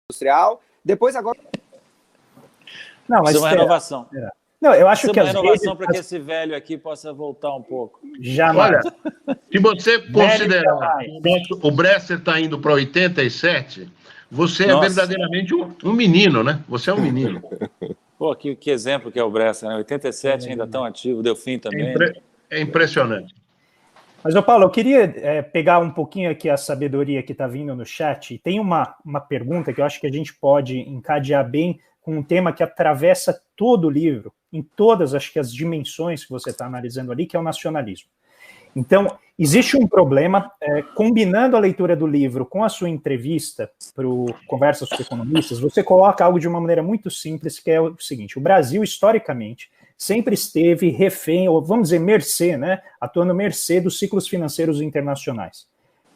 industrial. Depois, agora... Não, mas uma renovação. Não, eu acho que uma renovação para que esse velho aqui possa voltar um pouco. Jamais. Olha, se você considerar que o Bresser está indo para 87, você é verdadeiramente um menino, né? Você é um menino. Pô, que exemplo que é o Bresser, né? 87 ainda tão ativo, Delfim também. É impressionante. Mas, Paulo, eu queria pegar um pouquinho aqui a sabedoria que está vindo no chat. Tem uma pergunta que eu acho que a gente pode encadear bem com um tema que atravessa todo o livro, em todas, acho que as dimensões que você está analisando ali, que é o nacionalismo. Então, existe um problema, combinando a leitura do livro com a sua entrevista para o Conversas com Economistas, você coloca algo de uma maneira muito simples, que é o seguinte: o Brasil, historicamente, sempre esteve refém, ou vamos dizer, mercê, né, atuando mercê dos ciclos financeiros internacionais.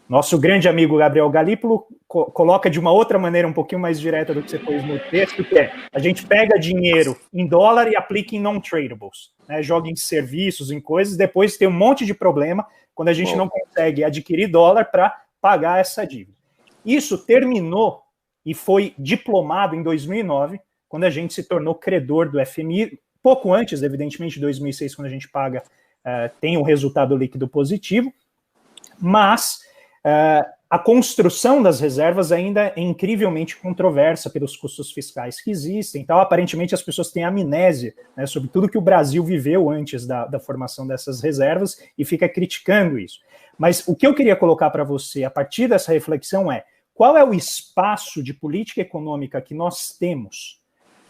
Nosso grande amigo Gabriel Galípolo coloca de uma outra maneira, um pouquinho mais direta do que você pôs no texto, que é: a gente pega dinheiro em dólar e aplica em non-tradables, né, joga em serviços, em coisas, depois tem um monte de problema quando a gente não consegue adquirir dólar para pagar essa dívida. Isso terminou e foi diplomado em 2009, quando a gente se tornou credor do FMI, pouco antes, evidentemente, de 2006, quando a gente paga, tem um resultado líquido positivo, mas a construção das reservas ainda é incrivelmente controversa pelos custos fiscais que existem. Então, aparentemente, as pessoas têm amnésia, né, sobre tudo que o Brasil viveu antes da formação dessas reservas e fica criticando isso. Mas o que eu queria colocar para você, a partir dessa reflexão, é: qual é o espaço de política econômica que nós temos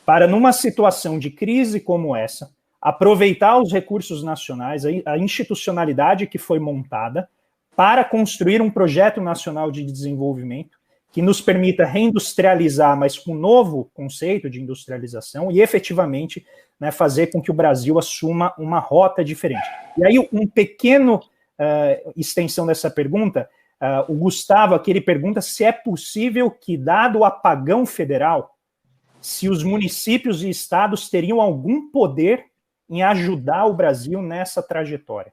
para, numa situação de crise como essa, aproveitar os recursos nacionais, a institucionalidade que foi montada, para construir um projeto nacional de desenvolvimento que nos permita reindustrializar, mas com um novo conceito de industrialização e, efetivamente, né, fazer com que o Brasil assuma uma rota diferente. E aí, um pequeno extensão dessa pergunta, o Gustavo aqui, ele pergunta se é possível que, dado o apagão federal, se os municípios e estados teriam algum poder em ajudar o Brasil nessa trajetória.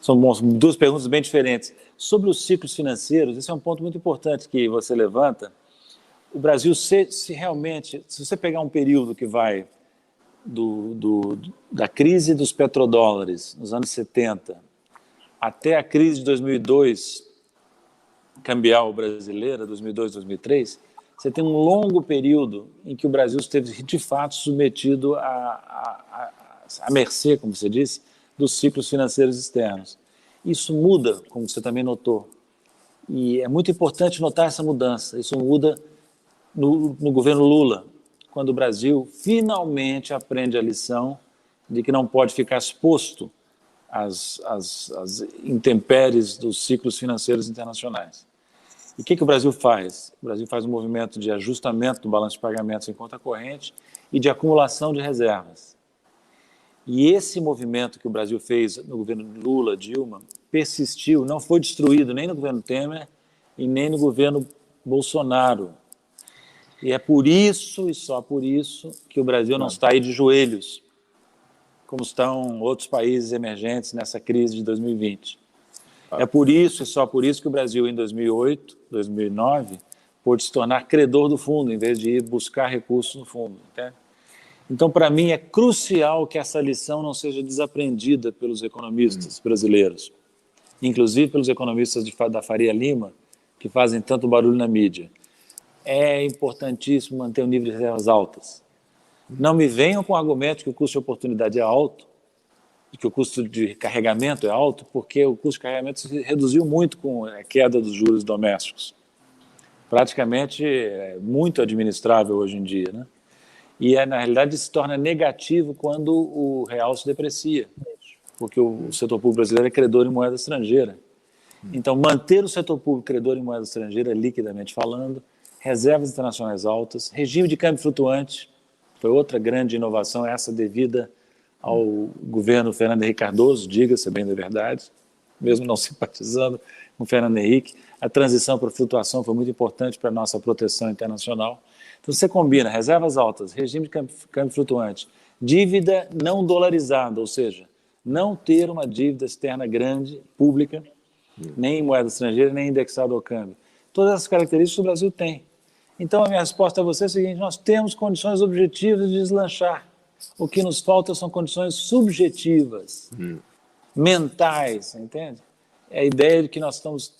São duas perguntas bem diferentes. Sobre os ciclos financeiros, esse é um ponto muito importante que você levanta. O Brasil, se você pegar um período que vai da crise dos petrodólares, nos anos 70, até a crise de 2002, cambial brasileira, 2002, 2003, você tem um longo período em que o Brasil esteve, de fato, submetido à mercê, como você disse, dos ciclos financeiros externos. Isso muda, como você também notou, e é muito importante notar essa mudança. Isso muda no governo Lula, quando o Brasil finalmente aprende a lição de que não pode ficar exposto às intempéries dos ciclos financeiros internacionais. E o que o Brasil faz? O Brasil faz um movimento de ajustamento do balanço de pagamentos em conta corrente e de acumulação de reservas. E esse movimento que o Brasil fez no governo Lula, Dilma, persistiu, não foi destruído nem no governo Temer e nem no governo Bolsonaro. E é por isso, e só por isso, que o Brasil não está aí de joelhos, como estão outros países emergentes nessa crise de 2020. É por isso, e só por isso, que o Brasil, em 2008, 2009, pôde se tornar credor do fundo, em vez de ir buscar recursos no fundo, entende? Então, para mim, é crucial que essa lição não seja desaprendida pelos economistas brasileiros, inclusive pelos economistas da Faria Lima, que fazem tanto barulho na mídia. É importantíssimo manter o nível de reservas altas. Não me venham com o argumento que o custo de oportunidade é alto, que o custo de carregamento é alto, porque o custo de carregamento se reduziu muito com a queda dos juros domésticos. Praticamente é muito administrável hoje em dia, né? E, na realidade, se torna negativo quando o real se deprecia, porque o setor público brasileiro é credor em moeda estrangeira. Então, manter o setor público credor em moeda estrangeira, liquidamente falando, reservas internacionais altas, regime de câmbio flutuante, foi outra grande inovação, essa devida ao governo Fernando Henrique Cardoso, diga-se bem da verdade, mesmo não simpatizando com Fernando Henrique. A transição para a flutuação foi muito importante para a nossa proteção internacional. Então, você combina reservas altas, regime de câmbio flutuante, dívida não dolarizada, ou seja, não ter uma dívida externa grande, pública, nem em moeda estrangeira, nem indexada ao câmbio. Todas essas características o Brasil tem. Então, a minha resposta a você é a seguinte: nós temos condições objetivas de deslanchar. O que nos falta são condições subjetivas, mentais, entende? É a ideia de que nós estamos,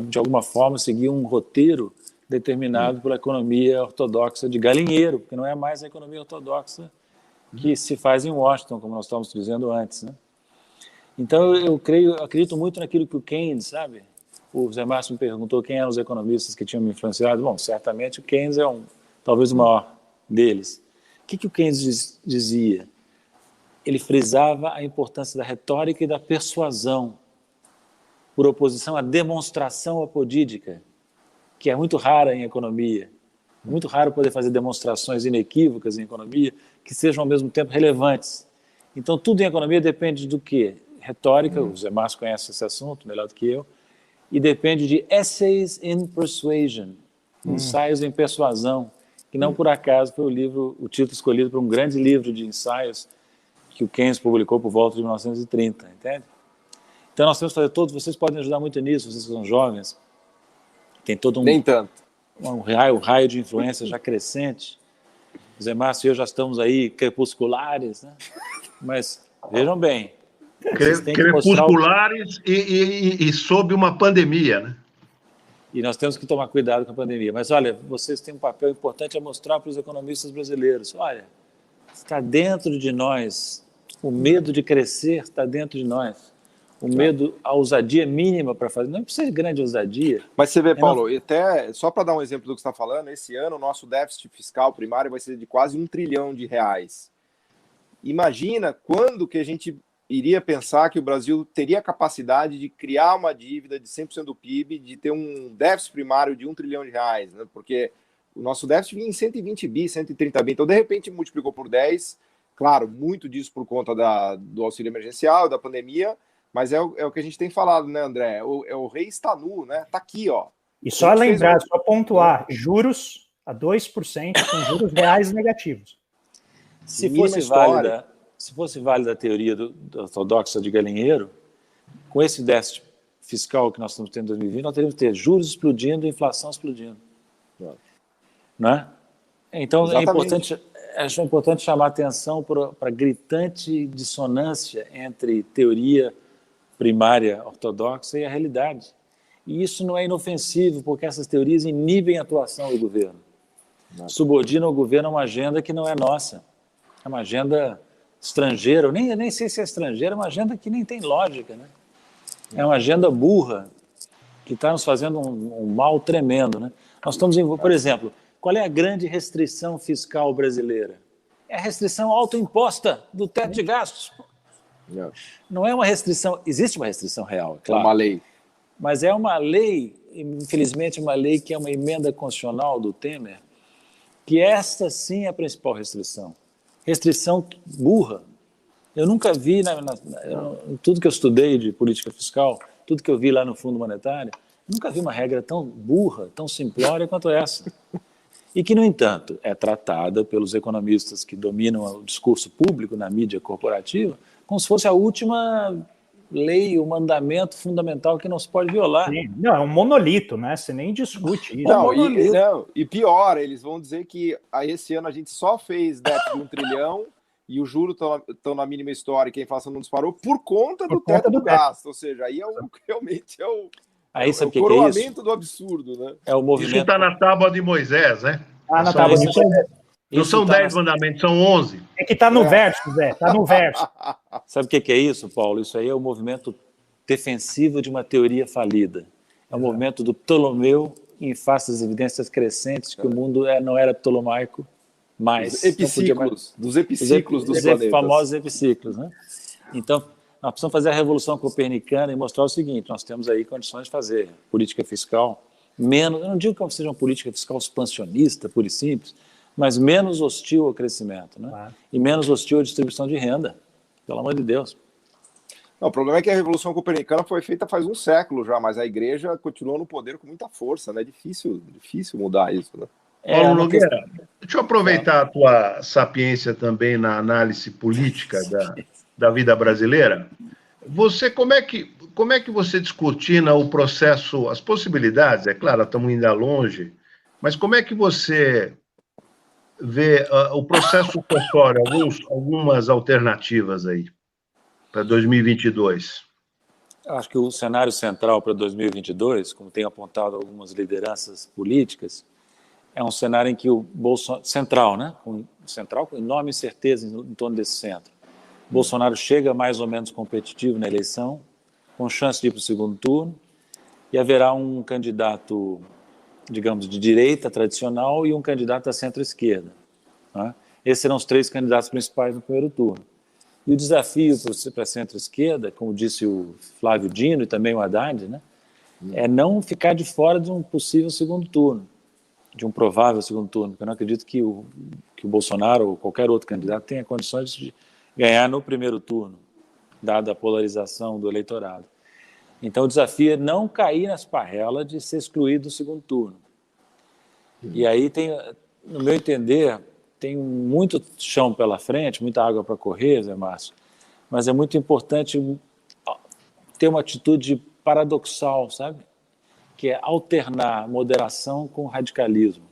de alguma forma, seguir um roteiro determinado pela economia ortodoxa de galinheiro, porque não é mais a economia ortodoxa que se faz em Washington, como nós estávamos dizendo antes, né? Então, eu acredito muito naquilo que o Keynes, sabe? O Zé Márcio me perguntou quem eram os economistas que tinham me influenciado. Bom, certamente o Keynes é talvez o maior deles. O que o Keynes dizia? Ele frisava a importância da retórica e da persuasão, por oposição à demonstração apodídica, que é muito rara em economia. É muito raro poder fazer demonstrações inequívocas em economia que sejam ao mesmo tempo relevantes. Então, tudo em economia depende do quê? Retórica, o Zé Márcio conhece esse assunto melhor do que eu, e depende de essays in persuasion, ensaios em persuasão, que não por acaso foi o título escolhido para um grande livro de ensaios que o Keynes publicou por volta de 1930, entende? Então nós temos que fazer vocês podem ajudar muito nisso, vocês que são jovens, tem todo Nem tanto. um raio de influência já crescente. O Zé Márcio e eu já estamos aí crepusculares, né? Mas vejam bem, crepusculares e sob uma pandemia, né? E nós temos que tomar cuidado com a pandemia. Mas, olha, vocês têm um papel importante a mostrar para os economistas brasileiros. Olha, está dentro de nós. O medo de crescer está dentro de nós. O medo, a ousadia mínima para fazer. Não precisa de grande ousadia. Mas você vê, Paulo, até só para dar um exemplo do que você está falando, esse ano o nosso déficit fiscal primário vai ser de quase R$1 trilhão. Imagina quando que a gente iria pensar que o Brasil teria a capacidade de criar uma dívida de 100% do PIB, de ter um déficit primário de R$1 trilhão, né? Porque o nosso déficit vinha em 120 bi, 130 bi, então de repente multiplicou por 10, claro, muito disso por conta do auxílio emergencial, da pandemia, mas é o que a gente tem falado, né, André? O rei está nu, né? Está aqui, ó. E só lembrar, só pontuar, juros a 2% com juros reais negativos. Se fosse válida a teoria do ortodoxa de galinheiro, com esse déficit fiscal que nós estamos tendo em 2020, nós teríamos que ter juros explodindo e inflação explodindo. Não é? Então, acho importante chamar a atenção para a gritante dissonância entre teoria primária ortodoxa e a realidade. E isso não é inofensivo, porque essas teorias inibem a atuação do governo. Subordinam o governo a uma agenda que não é nossa. É uma agenda estrangeira, eu nem sei se é estrangeira, é uma agenda que nem tem lógica, né? É uma agenda burra, que está nos fazendo um mal tremendo, né? Nós estamos, por exemplo, qual é a grande restrição fiscal brasileira? É a restrição autoimposta do teto de gastos. Não é uma restrição, existe uma restrição real, é claro. É uma lei. Mas é uma lei, infelizmente uma lei que é uma emenda constitucional do Temer, que esta sim é a principal restrição. Restrição burra. Eu nunca vi, tudo que eu estudei de política fiscal, tudo que eu vi lá no Fundo Monetário, nunca vi uma regra tão burra, tão simplória quanto essa. E que, no entanto, é tratada pelos economistas que dominam o discurso público na mídia corporativa como se fosse a última lei, o mandamento fundamental que não se pode violar. Sim. Não, é um monolito, né? Você nem discute isso. E pior, eles vão dizer que esse ano a gente só fez déficit de 1 trilhão e os juros estão na mínima histórica e a inflação não disparou por conta do teto do gasto. Ou seja, aí realmente é o coroamento do absurdo, né? É o movimento... Isso está na tábua de Moisés, né? Na tábua de Moisés. Não são 10 mandamentos, são 11. É que está no verso, Zé, está no verso. Sabe o que é isso, Paulo? Isso aí é o movimento defensivo de uma teoria falida. É o movimento do Ptolomeu em face das evidências crescentes que o mundo não era ptolomaico mais. Dos epiciclos dos planetas. Os famosos epiciclos, né? Então, nós precisamos fazer a revolução copernicana e mostrar o seguinte: nós temos aí condições de fazer política fiscal menos, eu não digo que seja uma política fiscal expansionista, pura e simples, mas menos hostil ao crescimento, né? Claro. E menos hostil à distribuição de renda, pelo amor de Deus. Não, o problema é que a Revolução Copernicana foi feita faz um século já, mas a Igreja continuou no poder com muita força, né? Difícil mudar isso, né? Paulo Nogueira, deixa eu aproveitar a tua sapiência também na análise política da vida brasileira. Você, como é que você descortina o processo, as possibilidades, é claro, estamos ainda longe, Mas como é que você vê o processo sucessório, algumas alternativas aí para 2022? Acho que o cenário central para 2022, como tem apontado algumas lideranças políticas, é um cenário em que o Bolsonaro, central, né? Central com enorme incerteza em torno desse centro. Bolsonaro chega mais ou menos competitivo na eleição, com chance de ir para o segundo turno, e haverá um candidato, digamos, de direita tradicional e um candidato da centro-esquerda. Né? Esses serão os 3 candidatos principais no primeiro turno. E o desafio para a centro-esquerda, como disse o Flávio Dino e também o Haddad, né, é não ficar de fora de um possível segundo turno, de um provável segundo turno, porque eu não acredito que o Bolsonaro ou qualquer outro candidato tenha condições de ganhar no primeiro turno, dada a polarização do eleitorado. Então o desafio é não cair nas parrelas de ser excluído do segundo turno. E aí tem, no meu entender, tem muito chão pela frente, muita água para correr, Zé Márcio, mas é muito importante ter uma atitude paradoxal, sabe? Que é alternar moderação com radicalismo.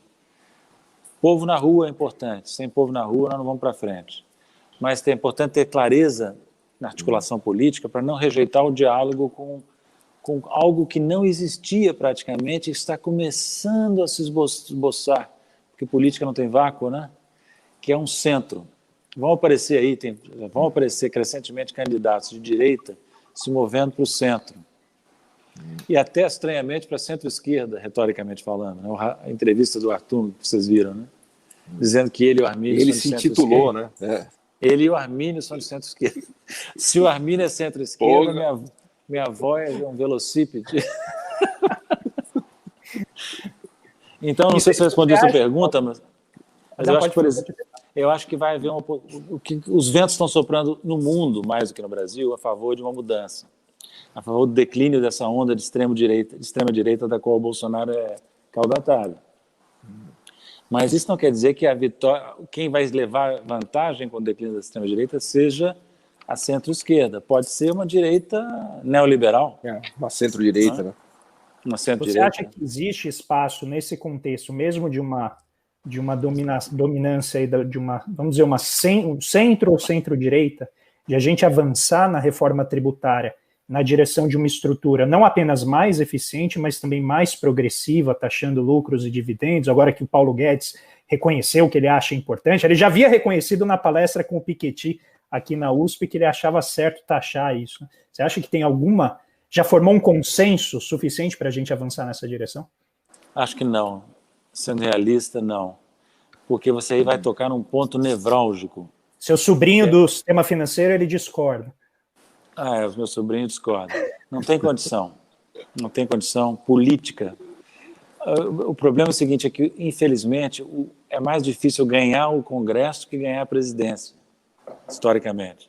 Povo na rua é importante, sem povo na rua nós não vamos para frente. Mas é importante ter clareza na articulação política para não rejeitar o diálogo com algo que não existia praticamente e está começando a se esboçar, porque política não tem vácuo, né? Que é um centro. Vão aparecer crescentemente candidatos de direita se movendo para o centro. E até estranhamente para a centro-esquerda, retoricamente falando. Né? A entrevista do Arthur, que vocês viram, né? Dizendo que ele e o Armínio ele se intitulou, né? Ele e o Armínio são de centro-esquerda. Se o Armínio é centro-esquerda, minha avó é um velocípede. Então, não sei se eu respondi essa pergunta, mas eu acho que, por exemplo, eu acho que vai haver os ventos estão soprando no mundo, mais do que no Brasil, a favor de uma mudança, a favor do declínio dessa onda de extrema direita da qual o Bolsonaro é caudatário. Mas isso não quer dizer que a vitória, quem vai levar vantagem com o declínio da extrema direita seja a centro-esquerda. Pode ser uma direita neoliberal. Uma centro-direita, né? Uma centro-direita. Você acha que existe espaço nesse contexto, mesmo de uma dominância, de uma, vamos dizer, um centro ou centro-direita, de a gente avançar na reforma tributária na direção de uma estrutura não apenas mais eficiente, mas também mais progressiva, taxando lucros e dividendos, agora que o Paulo Guedes reconheceu que ele acha importante, ele já havia reconhecido na palestra com o Piketty aqui na USP que ele achava certo taxar isso. Você acha que tem já formou um consenso suficiente para a gente avançar nessa direção? Acho que não. Sendo realista, não. Porque você aí vai tocar num ponto nevrálgico. Seu sobrinho do sistema financeiro, ele discorda. Os meus sobrinhos discordam. Não tem condição. Não tem condição política. O problema é o seguinte, é que, infelizmente, é mais difícil ganhar o Congresso que ganhar a presidência, historicamente.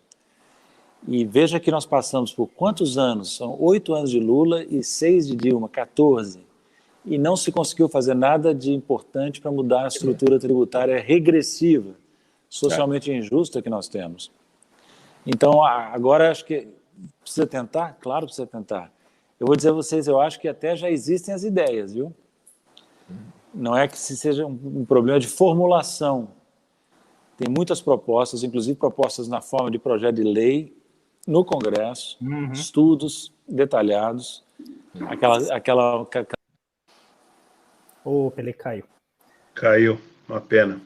E veja que nós passamos por quantos anos? São 8 anos de Lula e 6 de Dilma, 14. E não se conseguiu fazer nada de importante para mudar a estrutura tributária regressiva, socialmente injusta que nós temos. Então, agora acho que precisa tentar? Claro, precisa tentar. Eu vou dizer a vocês, eu acho que até já existem as ideias, viu? Não é que seja um problema de formulação. Tem muitas propostas, inclusive propostas na forma de projeto de lei no Congresso, estudos detalhados, ele caiu. Caiu, uma pena.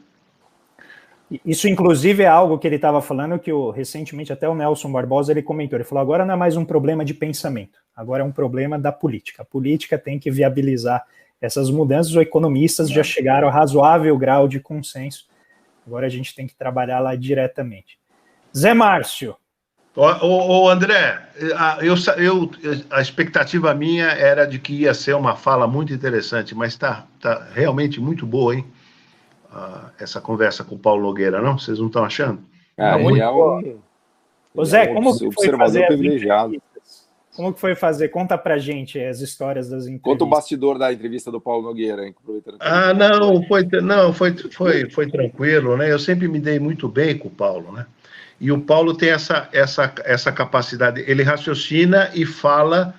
Isso, inclusive, é algo que ele estava falando, que recentemente até o Nelson Barbosa ele comentou. Ele falou, agora não é mais um problema de pensamento, agora é um problema da política. A política tem que viabilizar essas mudanças. Os economistas já chegaram a razoável grau de consenso. Agora a gente tem que trabalhar lá diretamente. Zé Márcio. André, a expectativa minha era de que ia ser uma fala muito interessante, mas está realmente muito boa, hein? Essa conversa com o Paulo Nogueira, não? Vocês não estão achando? Zé, como que foi fazer privilegiado? Como que foi fazer? Conta pra gente as histórias das entrevistas. Conta o bastidor da entrevista do Paulo Nogueira, hein? Foi tranquilo, né? Eu sempre me dei muito bem com o Paulo, né? E o Paulo tem essa capacidade, ele raciocina e fala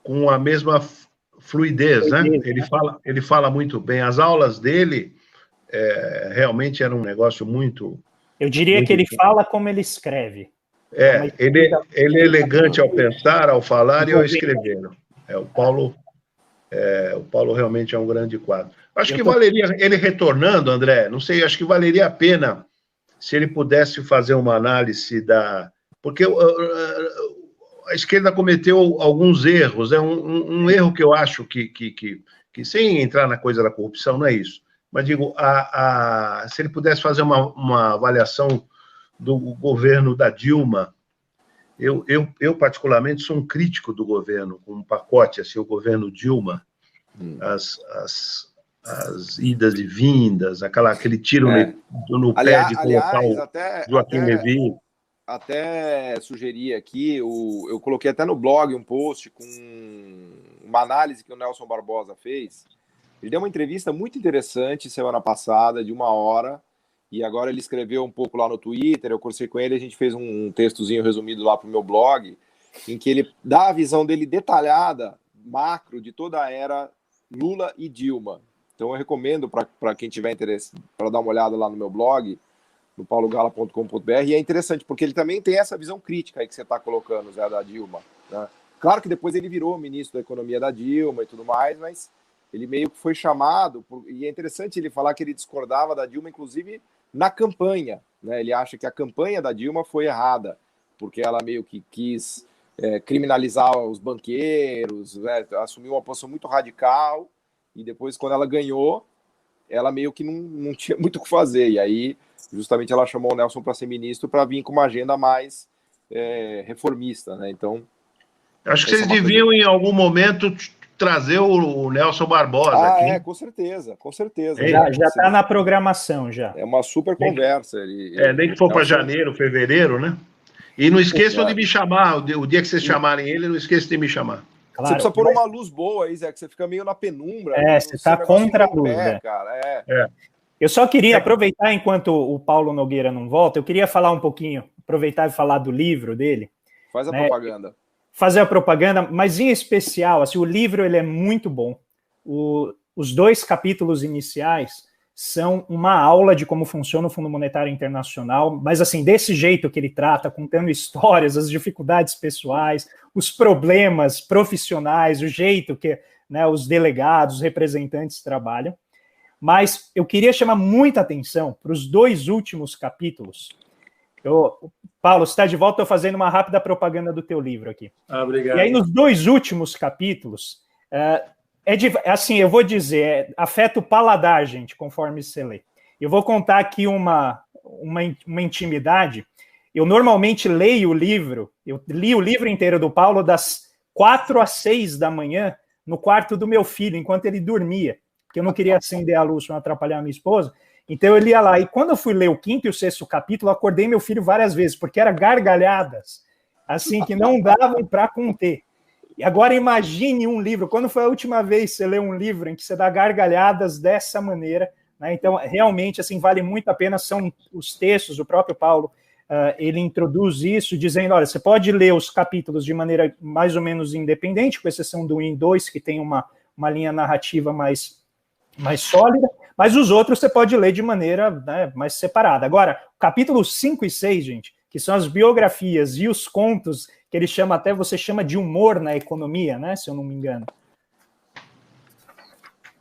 com a mesma fluidez, né? Ele fala muito bem. As aulas dele realmente eram um negócio muito... Eu diria que ele fala como ele escreve. Ele é elegante ao pensar, ao falar e ao escrever. O Paulo realmente é um grande quadro. Acho que valeria, ele retornando, André, não sei, acho que valeria a pena se ele pudesse fazer uma análise porque a esquerda cometeu alguns erros, um erro que eu acho que sem entrar na coisa da corrupção, não é isso, mas digo, se ele pudesse fazer uma avaliação do governo da Dilma, eu particularmente sou um crítico do governo, com um pacote, assim, o governo Dilma, as idas e vindas, aquele tiro no pé de colocar o Joaquim Levy. Até sugeri aqui, eu coloquei até no blog um post com uma análise que o Nelson Barbosa fez. Ele deu uma entrevista muito interessante semana passada, de 1 hora, e agora ele escreveu um pouco lá no Twitter, eu conversei com ele, a gente fez um textozinho resumido lá para o meu blog, em que ele dá a visão dele detalhada, macro, de toda a era Lula e Dilma. Então eu recomendo para quem tiver interesse, para dar uma olhada lá no meu blog, no paulogala.com.br, e é interessante, porque ele também tem essa visão crítica aí que você está colocando, Zé, da Dilma, né? Claro que depois ele virou ministro da Economia da Dilma e tudo mais, mas ele meio que foi chamado, e é interessante ele falar que ele discordava da Dilma, inclusive na campanha, né? Ele acha que a campanha da Dilma foi errada, porque ela meio que quis criminalizar os banqueiros, assumiu uma posição muito radical, e depois, quando ela ganhou, ela meio que não tinha muito o que fazer, e aí justamente ela chamou o Nelson para ser ministro para vir com uma agenda mais reformista, né? Então, acho que vocês deviam, em algum momento, trazer o Nelson Barbosa aqui. Com certeza, com certeza. Já está na programação, já. É uma super conversa. Nem que for para janeiro, fevereiro, né? E não esqueçam de me chamar, o dia que vocês chamarem ele, não esqueçam de me chamar. Claro, você precisa pôr uma luz boa aí, Zé, que você fica meio na penumbra. Você está contra a luz, né? Cara. Eu só queria aproveitar, enquanto o Paulo Nogueira não volta, eu queria falar um pouquinho, aproveitar e falar do livro dele. Faz a propaganda. Fazer a propaganda, mas em especial, assim, o livro ele é muito bom. Os 2 capítulos iniciais são uma aula de como funciona o Fundo Monetário Internacional, mas assim, desse jeito que ele trata, contando histórias, as dificuldades pessoais, os problemas profissionais, o jeito que, né, os delegados, os representantes trabalham. Mas eu queria chamar muita atenção para os 2 últimos capítulos. Paulo, você está de volta, estou fazendo uma rápida propaganda do teu livro aqui. Obrigado. E aí, nos 2 últimos capítulos, assim, eu vou dizer, afeta o paladar, gente, conforme você lê. Eu vou contar aqui uma intimidade. Eu normalmente leio o livro, eu li o livro inteiro do Paulo das 4 às 6 da manhã, no quarto do meu filho, enquanto ele dormia, porque eu não queria acender a luz para não atrapalhar a minha esposa. Então eu lia lá, e quando eu fui ler o 5º e o 6º capítulo, eu acordei meu filho várias vezes, porque eram gargalhadas, assim, que não davam para conter. E agora imagine um livro, quando foi a última vez que você leu um livro em que você dá gargalhadas dessa maneira, né? Então realmente, assim, vale muito a pena, são os textos, o próprio Paulo, ele introduz isso, dizendo, olha, você pode ler os capítulos de maneira mais ou menos independente, com exceção do 1 e 2, que tem uma linha narrativa mais sólida, mas os outros você pode ler de maneira, né, mais separada. Agora, capítulos 5 e 6, gente, que são as biografias e os contos, que ele chama, até você chama de humor na economia, né, se eu não me engano.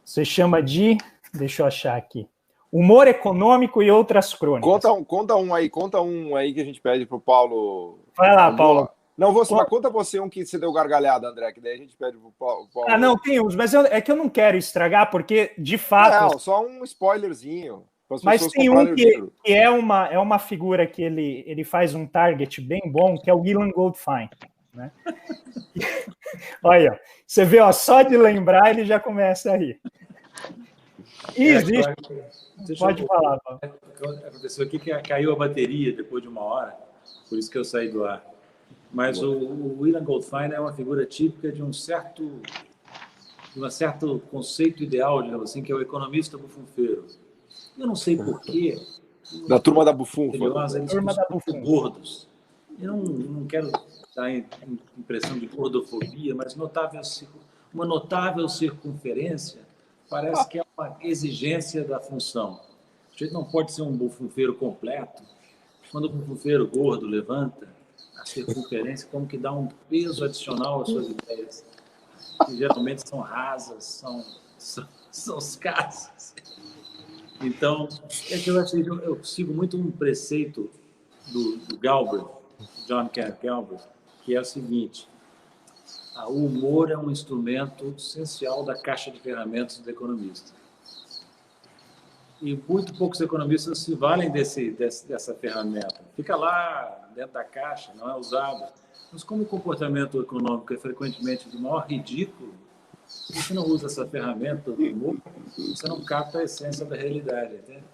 Você chama de, deixa eu achar aqui, humor econômico e outras crônicas. Conta um aí que a gente pede para o Paulo. Vai lá, Paulo. Não, mas conta você um que você deu gargalhada, André, que daí a gente pede pro Paulo. Não, tem uns, mas é que eu não quero estragar, porque, de fato... Não, só um spoilerzinho. Mas tem um que é uma figura que ele faz um target bem bom, que é o Ilan Goldfein, né? Olha, você vê, só de lembrar ele já começa a rir. Existe... Pode falar, Paulo. Aconteceu aqui que caiu a bateria depois de 1 hora, por isso que eu saí do ar. Mas o Ilan Goldfein é uma figura típica de um certo conceito ideal, digamos assim, que é o economista bufunfeiro. Eu não sei porquê. Da turma da bufunfa. Eles são muito gordos. Eu não quero dar impressão de gordofobia, mas uma notável circunferência parece que é uma exigência da função. A gente não pode ser um bufunfeiro completo. Quando o bufunfeiro gordo levanta, a circunferência como que dá um peso adicional às suas ideias, que geralmente são rasas, são escassas. Então, é que eu sigo muito um preceito do Galbraith, John Kenneth Galbraith, que é o seguinte: o humor é um instrumento essencial da caixa de ferramentas do economista. E muito poucos economistas se valem dessa ferramenta. Fica lá dentro da caixa, não é usado. Mas como o comportamento econômico é frequentemente do maior ridículo, se você não usa essa ferramenta do humor, você não capta a essência da realidade, entende?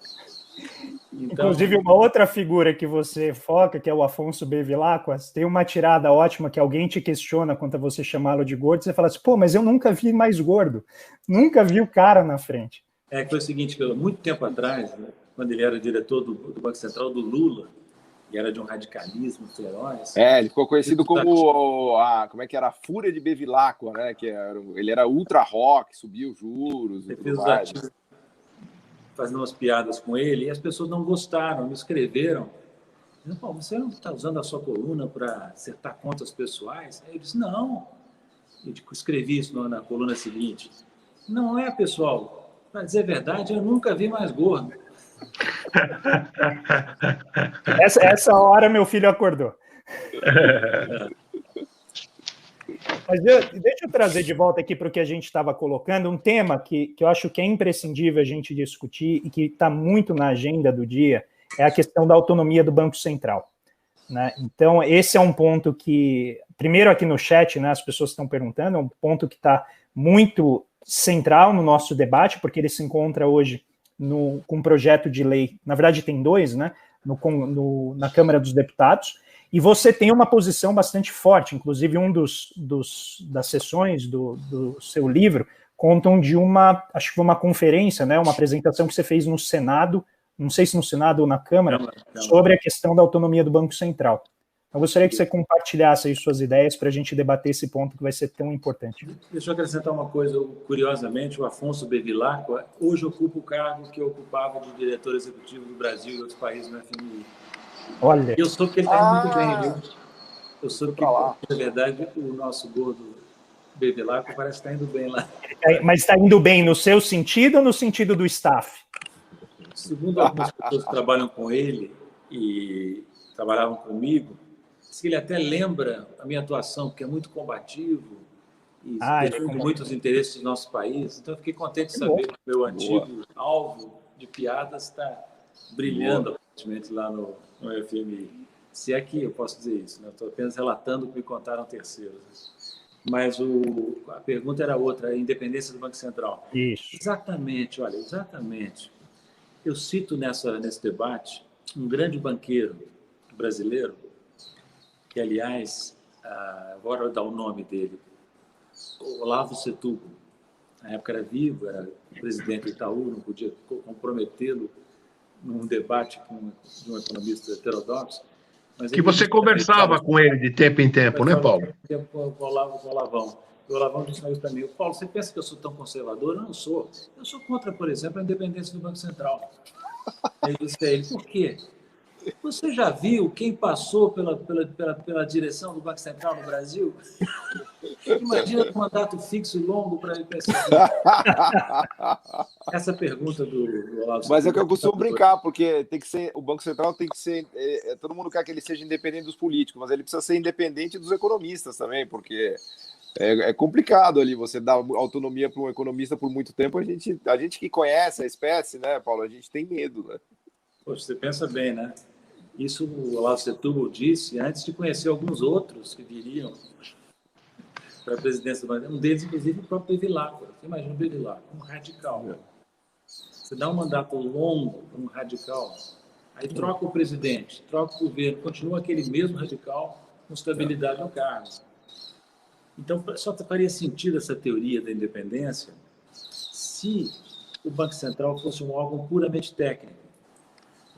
Então, inclusive, uma outra figura que você foca, que é o Afonso Bevilacqua, tem uma tirada ótima que alguém te questiona quanto a você chamá-lo de gordo, você fala assim, pô, mas eu nunca vi mais gordo, nunca vi o cara na frente. Que foi o seguinte, que muito tempo atrás, né, quando ele era diretor do Banco Central do Lula, e era de um radicalismo feroz. Ele ficou conhecido como como é que era? A Fúria de Bevilacqua, né? Ele era ultra rock, subia os juros e tudo mais. Fazendo umas piadas com ele, e as pessoas não gostaram, me escreveram. Pô, você não está usando a sua coluna para acertar contas pessoais? Aí eu disse, não. Eu escrevi isso na coluna seguinte. Não é, pessoal. Para dizer a verdade, eu nunca vi mais gordo. Essa hora meu filho acordou. Mas deixa eu trazer de volta aqui para o que a gente estava colocando, um tema que eu acho que é imprescindível a gente discutir e que está muito na agenda do dia, é a questão da autonomia do Banco Central. Né? Então, esse é um ponto que, primeiro aqui no chat, né, as pessoas estão perguntando, é um ponto que está muito central no nosso debate, porque ele se encontra hoje com um projeto de lei, na verdade tem dois, né, na Câmara dos Deputados, e você tem uma posição bastante forte, inclusive das sessões do seu livro contam de acho que foi uma conferência, né, uma apresentação que você fez no Senado, não sei se no Senado ou na Câmara, sobre a questão da autonomia do Banco Central. Eu gostaria que você compartilhasse aí suas ideias para a gente debater esse ponto que vai ser tão importante. Deixa eu acrescentar uma coisa, curiosamente, o Afonso Bevilacqua hoje ocupa o cargo que eu ocupava de diretor executivo do Brasil e outros países no FMI. Olha. Eu soube que ele está indo muito bem, viu? Eu soube que, na verdade, o nosso gordo Bevilacqua parece que está indo bem lá. Mas está indo bem no seu sentido ou no sentido do staff? Segundo algumas pessoas que trabalham com ele e trabalhavam comigo, diz que ele até lembra a minha atuação, que é muito combativo e defende muitos interesses do nosso país. Então, eu fiquei contente de saber que o meu antigo alvo de piadas está brilhando aparentemente lá no FMI. Se é que eu posso dizer isso, né? Estou apenas relatando o que me contaram terceiros. Mas a pergunta era outra, a independência do Banco Central. Isso. Exatamente, olha, exatamente. Eu cito nesse debate um grande banqueiro brasileiro, que, aliás, agora eu dar o nome dele, Olavo Setúbal. Na época era vivo, era presidente do Itaú, não podia comprometê-lo num debate de um economista heterodoxo. Mas que você conversava com ele de tempo em tempo, né, Paulo? De tempo com o Olavão. O Olavão disse isso para mim. Paulo, você pensa que eu sou tão conservador? Eu não sou. Eu sou contra, por exemplo, a independência do Banco Central. Aí eu disse a ele, por quê? Você já viu quem passou pela direção do Banco Central no Brasil? Imagina um mandato fixo e longo para ele pensar. Essa pergunta do Olavo. Mas é que eu costumo brincar, porque tem que ser, o Banco Central tem que ser. Todo mundo quer que ele seja independente dos políticos, mas ele precisa ser independente dos economistas também, porque é complicado ali você dar autonomia para um economista por muito tempo. A gente que conhece a espécie, né, Paulo? A gente tem medo, né? Poxa, você pensa bem, né? Isso o Olavo Setúbal disse antes de conhecer alguns outros que viriam para a presidência do Brasil. Um deles, inclusive, o próprio Bevilacqua. Você imagina o Bevilacqua, um radical. Você dá um mandato longo para um radical, aí troca o presidente, troca o governo, continua aquele mesmo radical com estabilidade no cargo. Então, só faria sentido essa teoria da independência se o Banco Central fosse um órgão puramente técnico,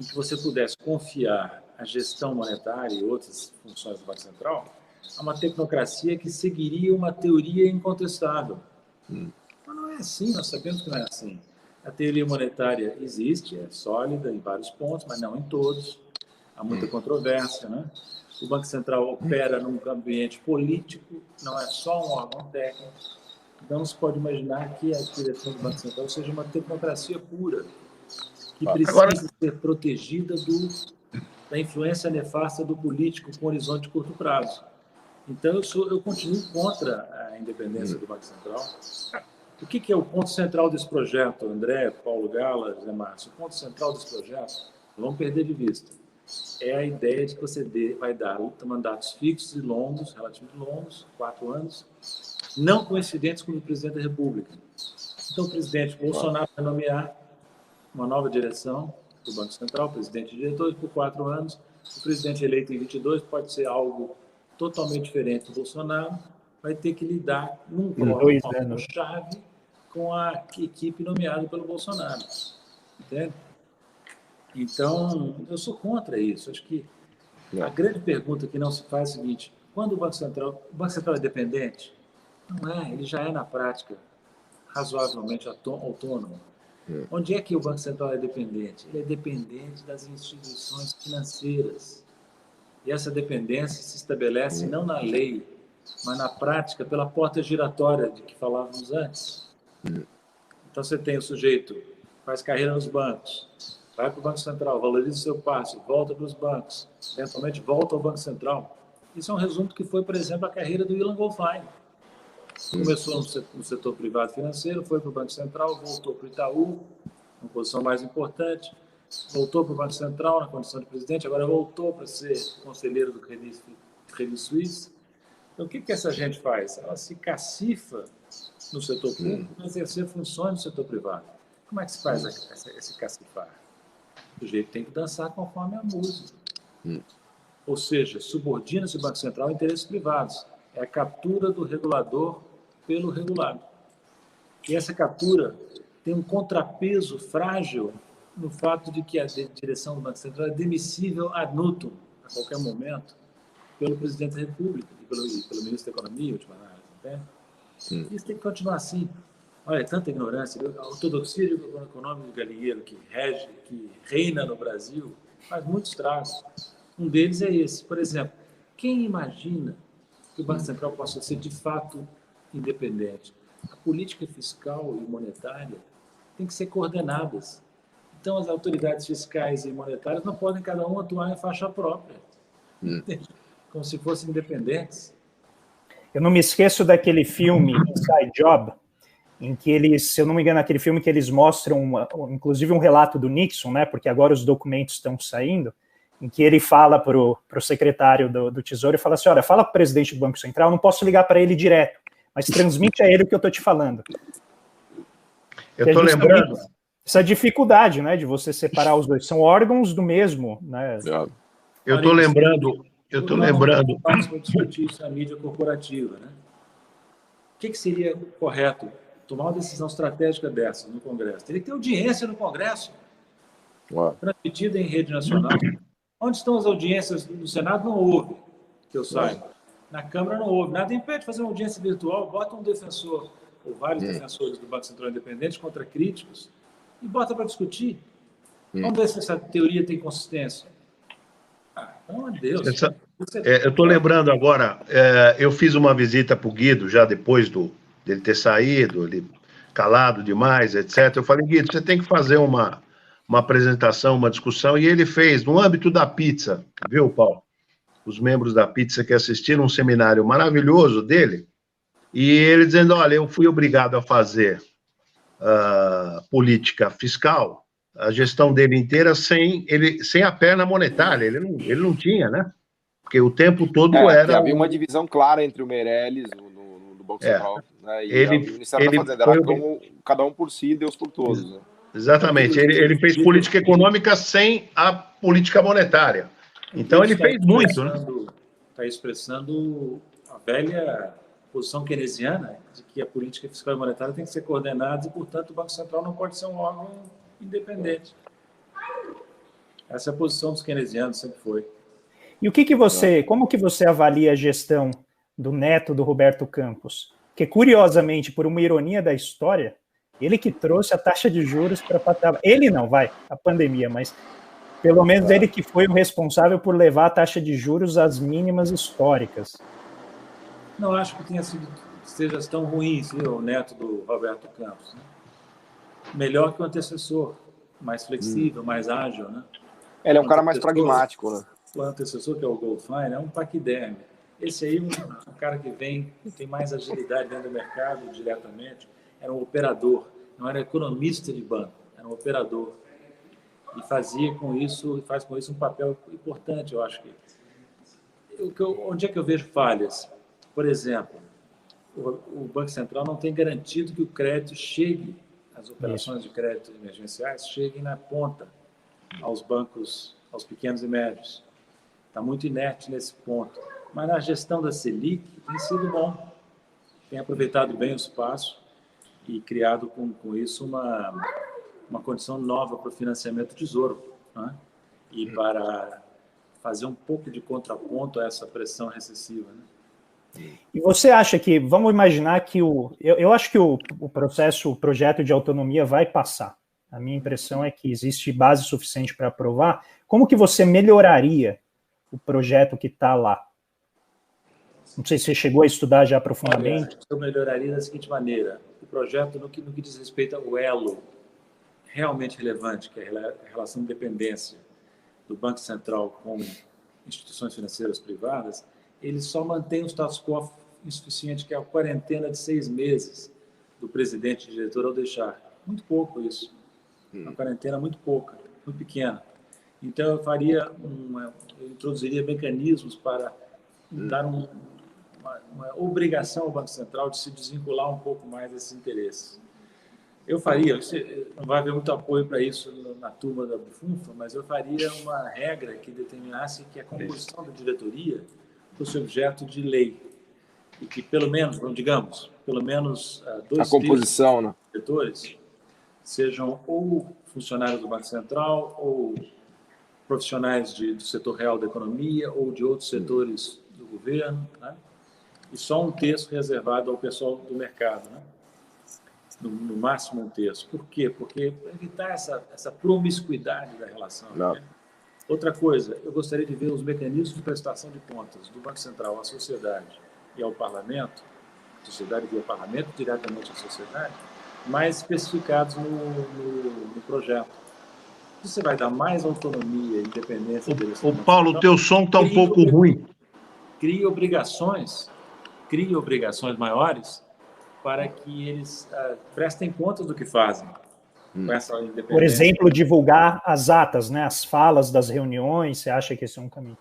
em que você pudesse confiar a gestão monetária e outras funções do Banco Central a uma tecnocracia que seguiria uma teoria incontestável. Mas não é assim, nós sabemos que não é assim. A teoria monetária existe, é sólida em vários pontos, mas não em todos. Há muita controvérsia, né? O Banco Central opera num ambiente político, não é só um órgão técnico. Então, não se pode imaginar que a direção do Banco Central seja uma tecnocracia pura, que precisa ser protegida da influência nefasta do político com horizonte de curto prazo. Então, eu continuo contra a independência do Banco Central. O que é o ponto central desse projeto, André, Paulo Gala, Zé Márcio? O ponto central desse projeto, não vamos perder de vista, é a ideia de que você vai dar mandatos fixos e longos, relativamente longos, 4 anos, não coincidentes com o presidente da República. Então, o presidente Bolsonaro vai nomear uma nova direção do Banco Central, presidente e diretor, por 4 anos. O presidente eleito em 22 pode ser algo totalmente diferente do Bolsonaro, vai ter que lidar num chave com a equipe nomeada pelo Bolsonaro. Entende? Então, eu sou contra isso. Acho que a grande pergunta que não se faz é a seguinte: quando o Banco Central é dependente? Não é, ele já é na prática razoavelmente autônomo. Onde é que o Banco Central é dependente? Ele é dependente das instituições financeiras. E essa dependência se estabelece não na lei, mas na prática pela porta giratória de que falávamos antes. Então você tem o sujeito, faz carreira nos bancos, vai para o Banco Central, valoriza o seu passe, volta para os bancos, eventualmente volta ao Banco Central. Isso é um resumo do que foi, por exemplo, a carreira do Ilan Goldfein. Começou no setor privado financeiro, foi para o Banco Central, voltou para o Itaú, uma posição mais importante, voltou para o Banco Central na condição de presidente, agora voltou para ser conselheiro do Credit Suisse. Então, o que essa gente faz? Ela se cacifa no setor público para exercer funções no setor privado. Como é que se faz esse cacifar? O sujeito tem que dançar conforme a música. Ou seja, subordina-se o Banco Central a interesses privados. É a captura do regulador pelo regulado. E essa captura tem um contrapeso frágil no fato de que a direção do Banco Central é demissível ad nutum, a qualquer momento, pelo presidente da República e pelo ministro da Economia, última análise. Isso tem que continuar assim. Olha, é tanta ignorância. A ortodoxia econômica do Galinheiro, que reina no Brasil, faz muito estrago. Um deles é esse. Por exemplo, quem imagina que o Banco Central possa ser, de fato, independente? A política fiscal e monetária tem que ser coordenadas. Então, as autoridades fiscais e monetárias não podem cada um atuar em faixa própria, como se fossem independentes. Eu não me esqueço daquele filme, Inside Job, em que eles, se eu não me engano, aquele filme que eles mostram, inclusive um relato do Nixon, né, porque agora os documentos estão saindo, em que ele fala para o secretário do Tesouro e fala assim: olha, fala para o presidente do Banco Central, não posso ligar para ele direto, mas transmite a ele o que eu estou te falando. Eu estou lembrando... Essa dificuldade, né, de você separar os dois, são órgãos do mesmo, né? Eu estou lembrando... Para discutir isso na mídia corporativa, né? O que seria correto? Tomar uma decisão estratégica dessa no Congresso. Teria que ter audiência no Congresso, transmitida em rede nacional. Onde estão as audiências? No Senado não houve, que eu saiba. Na Câmara não houve. Nada impede de fazer uma audiência virtual, bota um defensor, ou vários defensores do Banco Central Independente contra críticos, e bota para discutir. Vamos ver se essa teoria tem consistência. Pelo amor de Deus. Eu estou lembrando agora, eu fiz uma visita para o Guido, já depois dele ter saído, ele calado demais, etc. Eu falei: Guido, você tem que fazer uma apresentação, uma discussão, e ele fez, no âmbito da pizza, viu, Paulo? Os membros da pizza que assistiram um seminário maravilhoso dele, e ele dizendo: olha, eu fui obrigado a fazer política fiscal, a gestão dele inteira sem a perna monetária, ele não tinha, né? Porque o tempo todo era... Havia uma divisão clara entre o Meirelles, no Banco Central, né, e o Ministério da Fazenda, era como cada um por si, Deus por todos. Né? Exatamente, ele fez política econômica sem a política monetária. Então ele fez muito, né? Está expressando a velha posição keynesiana de que a política fiscal e monetária tem que ser coordenada e, portanto, o Banco Central não pode ser um órgão independente. Essa é a posição dos keynesianos, sempre foi. E como que você avalia a gestão do neto do Roberto Campos? que curiosamente, por uma ironia da história, ele que trouxe a taxa de juros para patamar. Ele não, a pandemia, mas pelo menos ele que foi o responsável por levar a taxa de juros às mínimas históricas. Não acho que seja tão ruim, o neto do Roberto Campos. Né? Melhor que o antecessor, mais flexível, mais ágil. Né? Ele é um cara mais pragmático. Né? O antecessor, que é o Goldfein, é um paquiderme. Esse aí um cara que tem mais agilidade dentro do mercado diretamente, era um operador, não era economista de banco, era um operador. E faz com isso um papel importante, eu acho que. Onde é que eu vejo falhas? Por exemplo, o Banco Central não tem garantido que o crédito chegue, as operações de crédito emergenciais cheguem na ponta aos bancos, aos pequenos e médios. Está muito inerte nesse ponto. Mas na gestão da Selic tem sido bom. Tem aproveitado bem o espaço e criado com isso uma condição nova para o financiamento do Tesouro, né? E para fazer um pouco de contraponto a essa pressão recessiva. Né? E você acha que, vamos imaginar que eu acho que o projeto de autonomia vai passar. A minha impressão é que existe base suficiente para aprovar. Como que você melhoraria o projeto que está lá? Não sei se você chegou a estudar já profundamente. Eu melhoraria da seguinte maneira. O projeto, no que diz respeito ao elo realmente relevante, que é a relação de dependência do Banco Central com instituições financeiras privadas, ele só mantém o status quo insuficiente, que é a quarentena de 6 meses do presidente e diretor ao deixar. Muito pouco isso. Uma quarentena muito pouca, muito pequena. Então, eu introduziria mecanismos para dar uma obrigação ao Banco Central de se desvincular um pouco mais desses interesses. Eu faria, não vai haver muito apoio para isso na turma da Bufunfa, mas eu faria uma regra que determinasse que a composição da diretoria fosse objeto de lei e que pelo menos 2 composição, né? diretores sejam ou funcionários do Banco Central ou profissionais do setor real da economia ou de outros setores do governo, né? E só um terço reservado ao pessoal do mercado, né? No máximo um terço. Por quê? Porque para evitar essa promiscuidade da relação. Né? Outra coisa, eu gostaria de ver os mecanismos de prestação de contas do Banco Central à sociedade e ao parlamento, sociedade via parlamento, diretamente à sociedade, mais especificados no projeto. Você vai dar mais autonomia e independência deles. Ô Paulo, o teu som está um pouco ruim. Cria obrigações maiores para que eles prestem contas do que fazem. Com essa independência. Por exemplo, divulgar as atas, né, as falas das reuniões, você acha que esse é um caminho?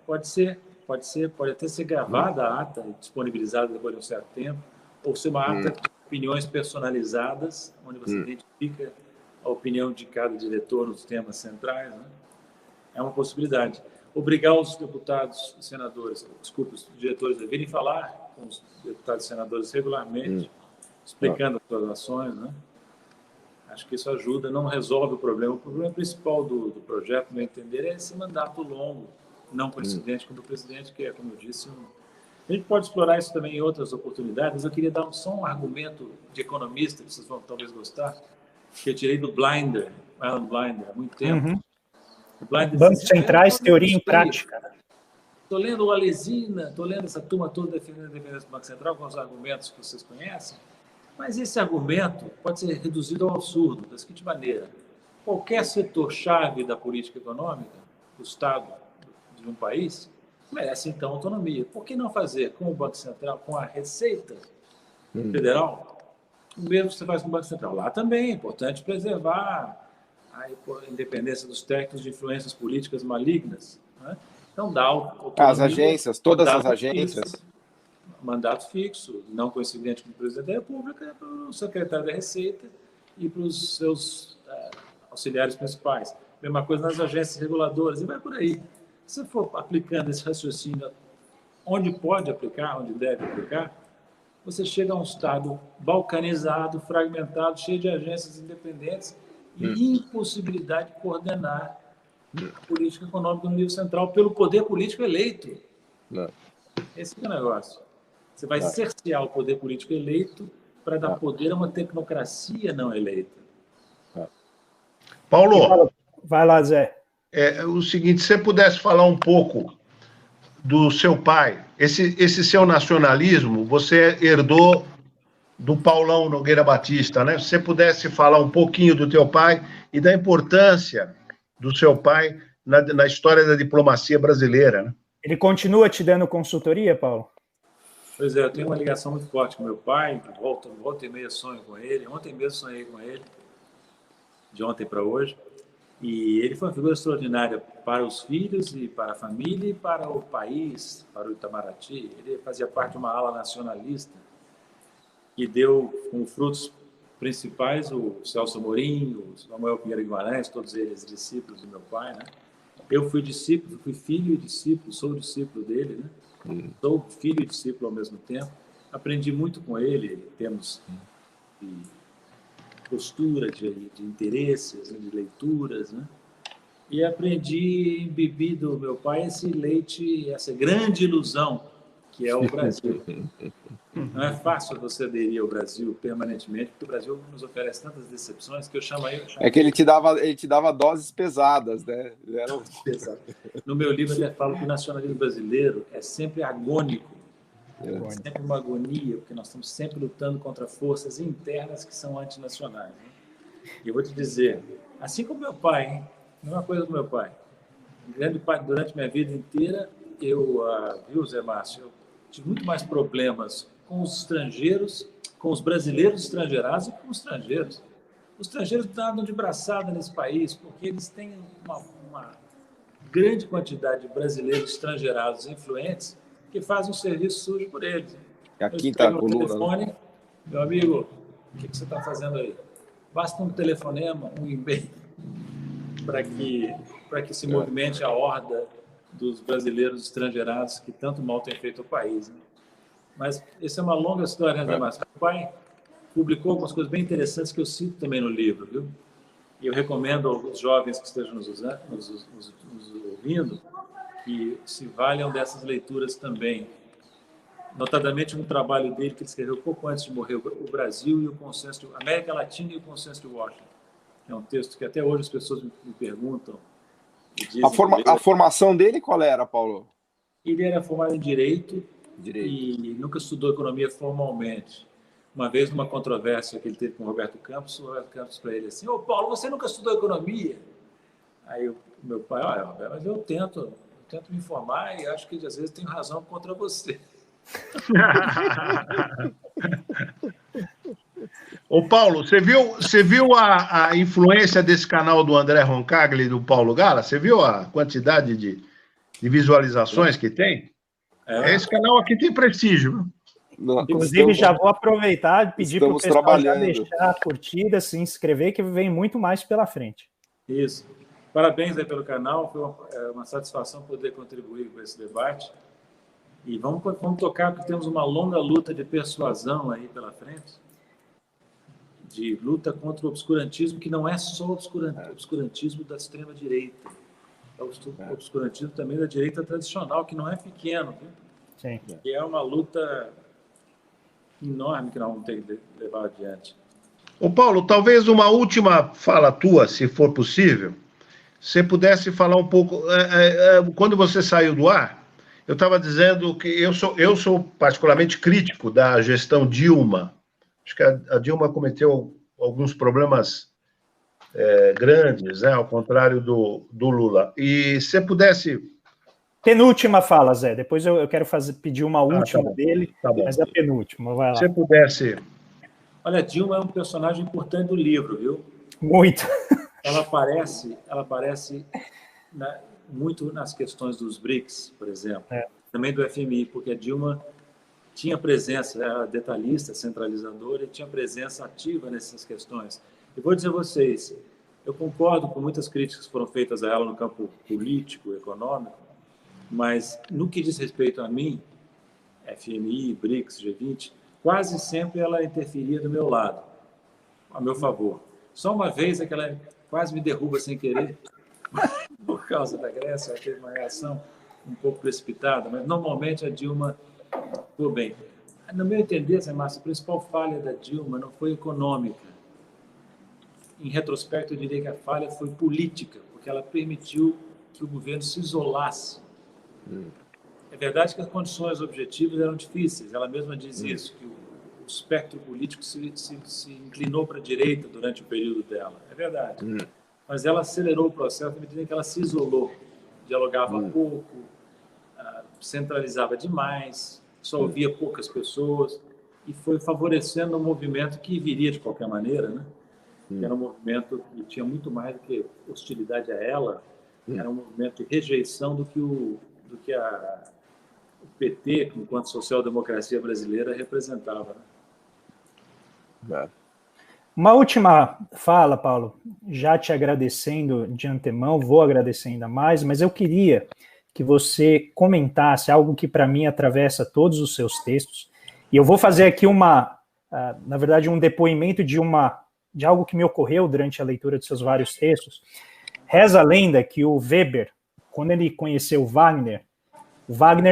Pode até ser gravada a ata e disponibilizada depois de um certo tempo, ou ser uma ata de opiniões personalizadas, onde você identifica a opinião de cada diretor nos temas centrais, né? É uma possibilidade. Obrigar os deputados e senadores, os diretores a virem falar com os deputados e senadores regularmente, explicando as suas ações, né? Acho que isso ajuda, não resolve o problema. O problema principal do projeto, no meu entender, é esse mandato longo, não coincidente com o do presidente, que é, como eu disse, A gente pode explorar isso também em outras oportunidades, mas eu queria dar só um argumento de economista, que vocês vão talvez gostar, que eu tirei do Blinder, Alan Blinder, há muito tempo. Bancos centrais, teoria em prática. Estou lendo o Alesina, estou lendo essa turma toda defendendo a independência do Banco Central com os argumentos que vocês conhecem, mas esse argumento pode ser reduzido ao absurdo, da seguinte maneira: qualquer setor-chave da política econômica, do Estado de um país, merece, então, autonomia. Por que não fazer com o Banco Central, com a Receita Federal, o mesmo que você faz com o Banco Central? Lá também é importante preservar a independência dos técnicos de influências políticas malignas, né? Então, dá autonomia. As agências, todas as agências. Mandato fixo, não coincidente com o presidente da República, para o secretário da Receita e para os seus auxiliares principais. Mesma coisa nas agências reguladoras, e vai por aí. Se você for aplicando esse raciocínio onde pode aplicar, onde deve aplicar, você chega a um Estado balcanizado, fragmentado, cheio de agências independentes e impossibilidade de coordenar a política econômica no nível central pelo poder político eleito. Esse é o negócio. Você vai cercear o poder político eleito para dar poder a uma tecnocracia não eleita. Paulo, vai lá, Zé. O seguinte, se você pudesse falar um pouco do seu pai, esse seu nacionalismo, você herdou do Paulão Nogueira Batista, né? Se você pudesse falar um pouquinho do teu pai e da importância do seu pai na história da diplomacia brasileira, né? Ele continua te dando consultoria, Paulo? Pois é, eu tenho uma ligação muito forte com meu pai, volta e meia sonho com ele, ontem mesmo sonhei com ele, de ontem para hoje, e ele foi uma figura extraordinária para os filhos e para a família e para o país, para o Itamaraty. Ele fazia parte de uma ala nacionalista que deu como frutos principais o Celso Amorim, o Samuel Pinheiro Guimarães, todos eles discípulos do meu pai, né? Eu fui discípulo, fui filho e discípulo, sou discípulo dele, né? Sou filho e discípulo ao mesmo tempo. Aprendi muito com ele, em termos de postura, de interesses, de leituras, né? E aprendi, embebi do meu pai esse leite, essa grande ilusão que é o Brasil. Não é fácil você aderir ao Brasil permanentemente, porque o Brasil nos oferece tantas decepções que eu chamo aí... É que ele te dava doses pesadas, né? No meu livro, eu falo que o nacionalismo brasileiro é sempre agônico. É sempre uma agonia, porque nós estamos sempre lutando contra forças internas que são antinacionais. Né? E eu vou te dizer, assim como meu pai, hein? Mesma coisa com meu pai. Grande parte, durante minha vida inteira, viu, Zé Márcio, eu tive muito mais problemas com os estrangeiros, com os brasileiros estrangeirados e com os estrangeiros. Os estrangeiros nadam de braçada nesse país, porque eles têm uma grande quantidade de brasileiros estrangeirados influentes que fazem um serviço sujo por eles. Aqui está o telefone, né? Meu amigo, o que você está fazendo aí? Basta um telefonema, um e-mail, para que se movimente a horda dos brasileiros estrangeirados que tanto mal têm feito ao país. Né? Mas essa é uma longa história, né, Márcio? Meu pai publicou algumas coisas bem interessantes que eu cito também no livro, viu? E eu recomendo aos jovens que estejam nos ouvindo que se valham dessas leituras também. Notadamente um trabalho dele que ele escreveu pouco antes de morrer, o Brasil e o Consenso de América Latina e o Consenso de Washington. É um texto que até hoje as pessoas me perguntam. A formação dele qual era, Paulo? Ele era formado em Direito e nunca estudou economia formalmente. Uma vez, numa controvérsia que ele teve com o Roberto Campos para ele assim, Paulo, você nunca estudou economia? Aí meu pai, olha, Roberto, mas eu tento me informar e acho que às vezes tenho razão contra você. Ô Paulo, você viu a influência desse canal do André Roncaglia e do Paulo Gala? Você viu a quantidade de visualizações que tem? Esse canal aqui tem prestígio. Inclusive, já vou aproveitar e pedir para o pessoal já deixar a curtida, se inscrever, que vem muito mais pela frente. Isso. Parabéns aí pelo canal, foi uma satisfação poder contribuir com esse debate. E vamos tocar, porque temos uma longa luta de persuasão aí pela frente, de luta contra o obscurantismo, que não é só o obscurantismo da extrema-direita, é o obscurantismo também da direita tradicional, que não é pequeno, viu? Sim. E é uma luta enorme que nós vamos ter que levar adiante. Ô Paulo, talvez uma última fala tua, se for possível, você pudesse falar um pouco, quando você saiu do ar, eu estava dizendo que eu sou particularmente crítico da gestão Dilma. Acho que a Dilma cometeu alguns problemas grandes, né, ao contrário do Lula. E se você pudesse... Penúltima fala, Zé. Depois eu quero pedir uma última dele, mas é a penúltima. Vai lá. Se você pudesse... Olha, Dilma é um personagem importante do livro, viu? Muito. Ela aparece muito nas questões dos BRICS, por exemplo. Também do FMI, porque a Dilma tinha presença, era detalhista, centralizadora, e tinha presença ativa nessas questões. E vou dizer a vocês, eu concordo com muitas críticas que foram feitas a ela no campo político, econômico, mas no que diz respeito a mim, FMI, BRICS, G20, quase sempre ela interferia do meu lado, a meu favor. Só uma vez é que ela quase me derruba sem querer, por causa da Grécia, ela teve uma reação um pouco precipitada, mas normalmente a Dilma ficou bem. No meu entender, Zé Márcio, a principal falha da Dilma não foi econômica. Em retrospecto, eu diria que a falha foi política, porque ela permitiu que o governo se isolasse. É verdade que as condições objetivas eram difíceis. Ela mesma diz isso, que o espectro político se inclinou para a direita durante o período dela. É verdade. Mas ela acelerou o processo à medida que ela se isolou. Dialogava pouco, centralizava demais, só ouvia poucas pessoas e foi favorecendo um movimento que viria de qualquer maneira, né? Que era um movimento que tinha muito mais do que hostilidade a ela, era um movimento de rejeição do que o PT, enquanto social-democracia brasileira, representava. Uma última fala, Paulo, já te agradecendo de antemão, vou agradecer ainda mais, mas eu queria que você comentasse algo que para mim atravessa todos os seus textos, e eu vou fazer aqui na verdade, um depoimento de algo que me ocorreu durante a leitura de seus vários textos. Reza a lenda que o Weber, quando ele conheceu o Wagner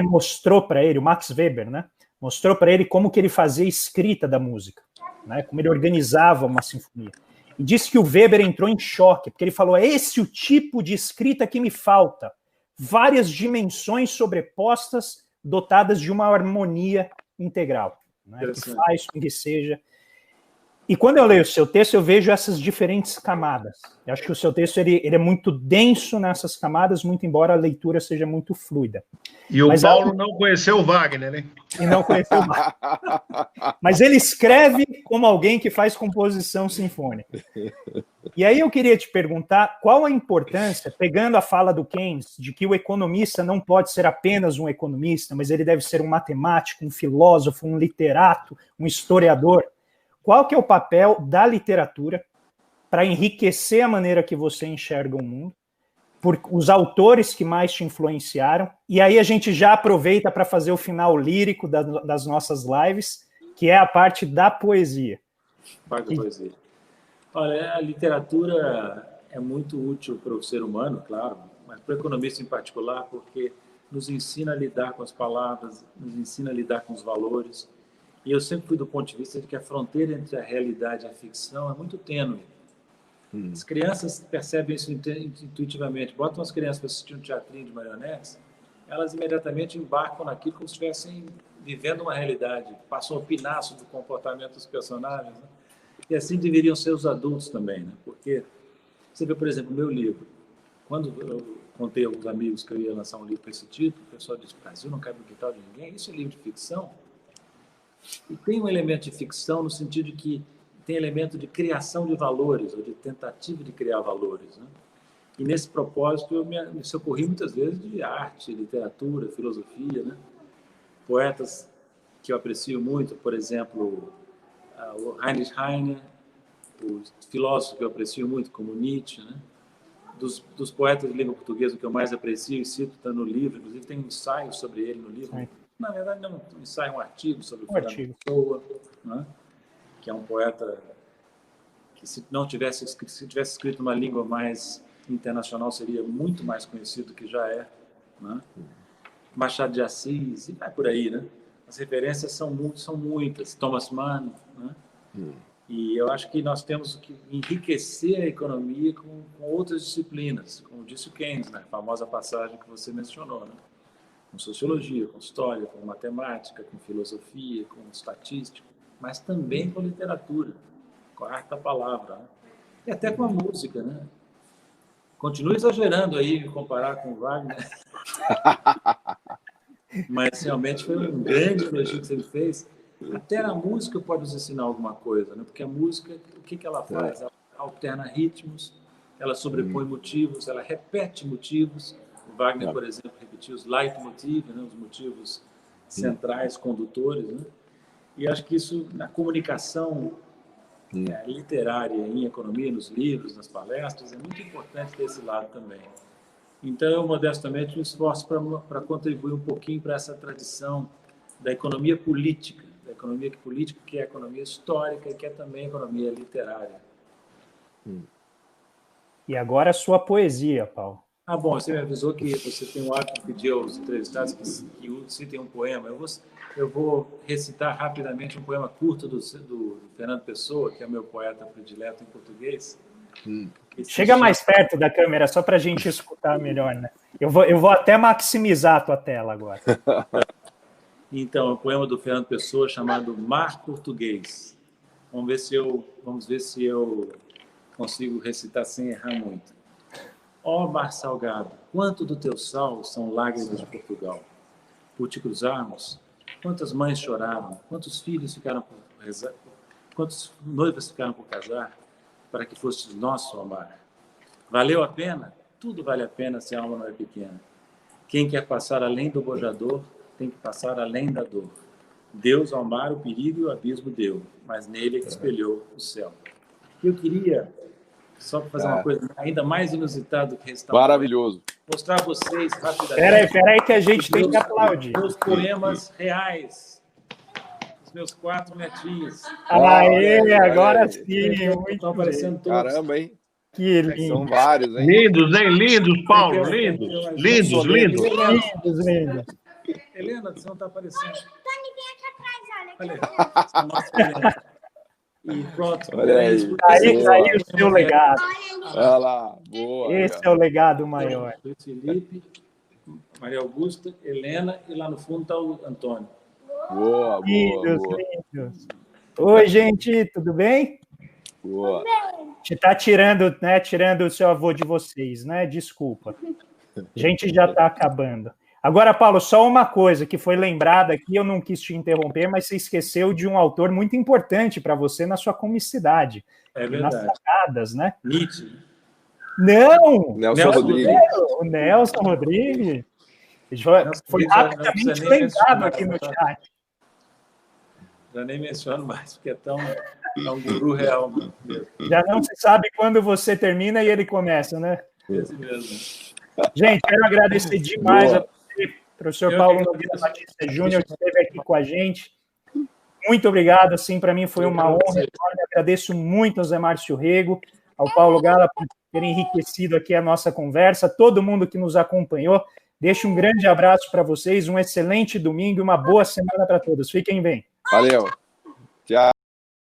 mostrou para ele, o Max Weber, né, mostrou para ele como que ele fazia a escrita da música, né, como ele organizava uma sinfonia. E disse que o Weber entrou em choque, porque ele falou, é esse o tipo de escrita que me falta. Várias dimensões sobrepostas, dotadas de uma harmonia integral, né, que faz com que seja... E quando eu leio o seu texto, eu vejo essas diferentes camadas. Eu acho que o seu texto ele é muito denso nessas camadas, muito embora a leitura seja muito fluida. E o Paulo não conheceu o Wagner, né? E não conheceu o Wagner. Mas ele escreve como alguém que faz composição sinfônica. E aí eu queria te perguntar qual a importância, pegando a fala do Keynes, de que o economista não pode ser apenas um economista, mas ele deve ser um matemático, um filósofo, um literato, um historiador. Qual que é o papel da literatura para enriquecer a maneira que você enxerga o mundo, por os autores que mais te influenciaram, e aí a gente já aproveita para fazer o final lírico das nossas lives, que é a parte da poesia. Parte da poesia. Olha, a literatura é muito útil para o ser humano, claro, mas para o economista em particular, porque nos ensina a lidar com as palavras, nos ensina a lidar com os valores. E eu sempre fui do ponto de vista de que a fronteira entre a realidade e a ficção é muito tênue. As crianças percebem isso intuitivamente. Botam as crianças para assistir um teatrinho de marionetes, elas imediatamente embarcam naquilo como se estivessem vivendo uma realidade, passam a opinar sobre o comportamento dos personagens, né? E assim deveriam ser os adultos também, né? Porque você vê, por exemplo, o meu livro. Quando eu contei a alguns amigos que eu ia lançar um livro com esse título, o pessoal disse, o Brasil não cabe no quintal de ninguém, isso é livro de ficção? E tem um elemento de ficção no sentido de que tem elemento de criação de valores, ou de tentativa de criar valores, né? E nesse propósito eu me socorri muitas vezes de arte, literatura, filosofia, né? Poetas que eu aprecio muito, por exemplo, o Heinrich Heine, os filósofos que eu aprecio muito, como Nietzsche, né? Dos poetas de língua portuguesa, o que eu mais aprecio e cito está no livro, inclusive tem um ensaio sobre ele no livro. Sim. Na verdade, não um ensaio, um artigo sobre o Fernando Pessoa, né? Que é um poeta que, se tivesse escrito uma língua mais internacional, seria muito mais conhecido do que já é, né? Machado de Assis, e vai por aí, né? As referências são muitas. Thomas Mann, né? E eu acho que nós temos que enriquecer a economia com outras disciplinas, como disse o Keynes, né? A famosa passagem que você mencionou, né? Com sociologia, com história, com matemática, com filosofia, com estatística, mas também com literatura, com a arte da palavra, né? E até com a música, né? Continuo exagerando aí em comparar com o Wagner, mas realmente foi um grande elogio que você fez. Até a música pode nos ensinar alguma coisa, né? Porque a música, o que ela faz? Ela alterna ritmos, ela sobrepõe motivos, ela repete motivos. O Wagner, por exemplo, repetiu os leitmotiv, né? Os motivos centrais, condutores, né? E acho que isso, na comunicação literária, em economia, nos livros, nas palestras, é muito importante ter esse lado também. Então, eu, modestamente, me esforço para contribuir um pouquinho para essa tradição da economia política, que é a economia histórica e que é também a economia literária. E agora a sua poesia, Paulo. Bom, você me avisou que você tem o hábito de pedir aos entrevistados que citem um poema. Eu vou recitar rapidamente um poema curto do Fernando Pessoa, que é o meu poeta predileto em português. Chega mais perto da câmera, só para a gente escutar melhor, né? Eu vou até maximizar a tua tela agora. Então, é um poema do Fernando Pessoa chamado Mar Português. Vamos ver se eu consigo recitar sem errar muito. Ó mar salgado, quanto do teu sal são lágrimas de Portugal. Por te cruzarmos, quantas mães choraram, quantos filhos ficaram por rezar, quantas noivas ficaram por casar, para que fostes nosso, ó mar. Valeu a pena? Tudo vale a pena se a alma não é pequena. Quem quer passar além do bojador, tem que passar além da dor. Deus ao mar o perigo e o abismo deu, mas nele é que espelhou o céu. Eu queria, só para fazer uma coisa ainda mais inusitada do que esse maravilhoso, mostrar a vocês rapidamente. Peraí que a gente tem que aplaudir. Meus poemas reais. Os meus 4 netinhos. Aê, agora sim. Estão aparecendo todos. Caramba, hein? Que lindo. São vários, hein? Lindos, hein? Lindos, Paulo, lindos. Lindos, lindos. Lindos. Helena, você não está aparecendo. Tony, vem aqui atrás, olha. E pronto. Olha aí. Aí o seu legado. Olha lá, boa. Esse é o legado maior. Felipe, Maria Augusta, Helena e lá no fundo está o Antônio. Boa. Lindos. Oi, gente, tudo bem? Boa. A gente está tirando o seu avô de vocês, né? Desculpa. A gente já está acabando. Agora, Paulo, só uma coisa que foi lembrada aqui, eu não quis te interromper, mas você esqueceu de um autor muito importante para você na sua comicidade. É verdade. Nas sacadas, né? Nietzsche. Não! Nelson Rodrigues. O Nelson Rodrigues. Foi rapidamente lembrado aqui no chat. Já nem menciono mais, porque é um guru real mesmo. Já não se sabe quando você termina e ele começa, né? Esse mesmo. Gente, quero agradecer demais a você, professor Paulo Nogueira Batista Júnior, que esteve aqui com a gente. Muito obrigado, assim, para mim foi uma honra. Agradeço muito ao Zé Márcio Rego, ao Paulo Gala por terem enriquecido aqui a nossa conversa, todo mundo que nos acompanhou. Deixo um grande abraço para vocês, um excelente domingo e uma boa semana para todos. Fiquem bem. Valeu.